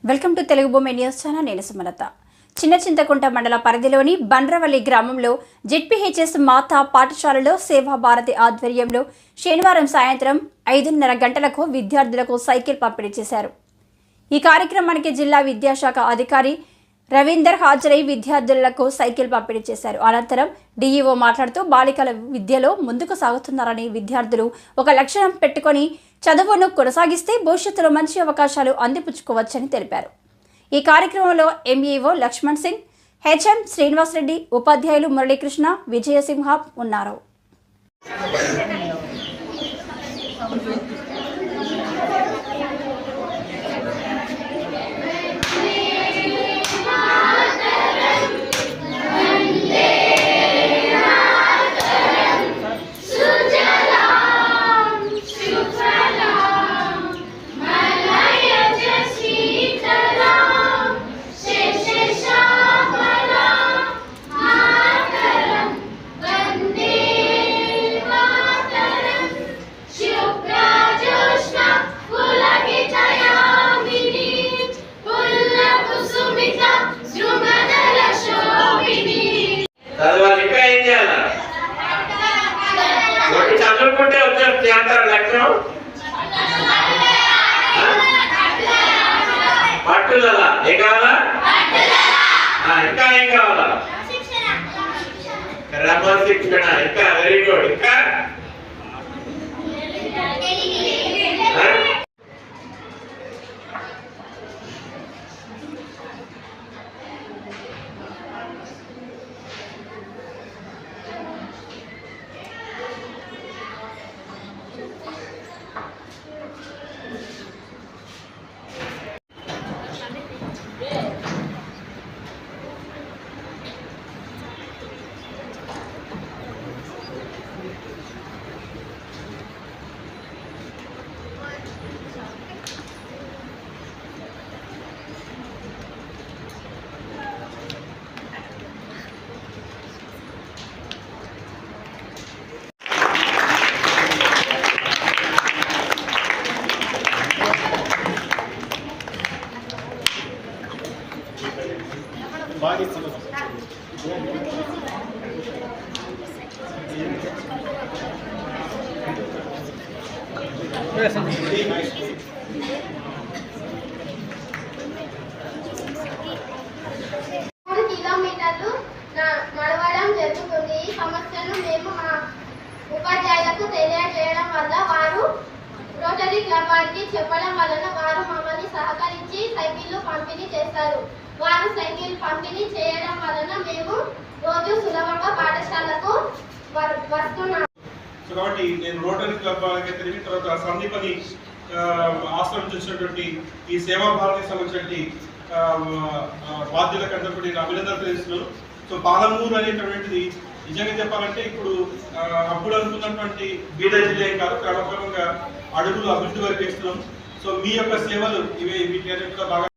Welcome to Telugu భూమి news channel. నేను సుమలత. చిన్న చింతకుంట మండల పరిధిలోని బండ్రవల్లి గ్రామంలో జెడ్పీహెచ్ఎస్ మాతా పాఠశాలలో సేవా భారతి ఆధ్వర్యంలో శనివారం సాయంత్రం 5:30 గంటలకు విద్యార్థులకు సైకిల్ పంపిణీ చేశారు. ఈ కార్యక్రమానికి జిల్లా విద్యాశాఖ అధికారి రవీందర్ హాజరై విద్యార్థులకు సైకిల్ పంపిణీ చేశారు. అనంతరం డీఈఓ మాట్లాడుతూ బాలికల విద్యలో ముందుకు సాగుతున్నారని, విద్యార్థులు ఒక లక్ష్యం పెట్టుకొని చదువును కొనసాగిస్తే భవిష్యత్తులో మంచి అవకాశాలు అందిపుచ్చుకోవచ్చని తెలిపారు. ఈ కార్యక్రమంలో ఎంఈఓ లక్ష్మణ్ సింగ్, హెచ్ఎం శ్రీనివాసరెడ్డి, ఉపాధ్యాయులు మురళీకృష్ణ, విజయసింహ ఉన్నారు. చదువుకుంటే వచ్చే అంటారు లక్ష్యం పట్టుదల. ఏం కావాలా? ఇంకా ఏం కావాలా? క్రమశిక్షణ. ఇంకా వెరీ గుడ్. ఇంకా కిలోమీటర్లు నడవడం జరుగుతుంది. ఈ సమస్యను మేము మా ఉపాధ్యాయులకు తెలియజేయడం వల్ల వారు రోటరీ క్లబ్ వారికి చెప్పడం వలన వారు మమ్మల్ని సహకరించి సైకిళ్లు పంపిణీ చేస్తారు. వారు సైకిల్ పంపిణీ చేయడం వలన మేము రోజు సులభంగా పాఠశాలకు వస్తున్నాము. కాబట్టి నేను రోటరీ క్లబ్ వాళ్ళకి తిరిగిన తర్వాత సందీపని ఆశ్రమం చేసినటువంటి ఈ సేవా భారతి సంబంధించి బాధ్యులకు అందరూ నేను అభినందనలు తెలుస్తున్నాను. సో పాలమూరు అనేటువంటిది నిజంగా చెప్పాలంటే ఇప్పుడు అప్పుడు అనుకున్నటువంటి బీద జిల్లా కాదు, క్రమక్రమంగా అడుగులు అభివృద్ధి వరకు వేస్తున్నాం. సో మీ యొక్క సేవలు వీటి అన్నింటిలో బాగా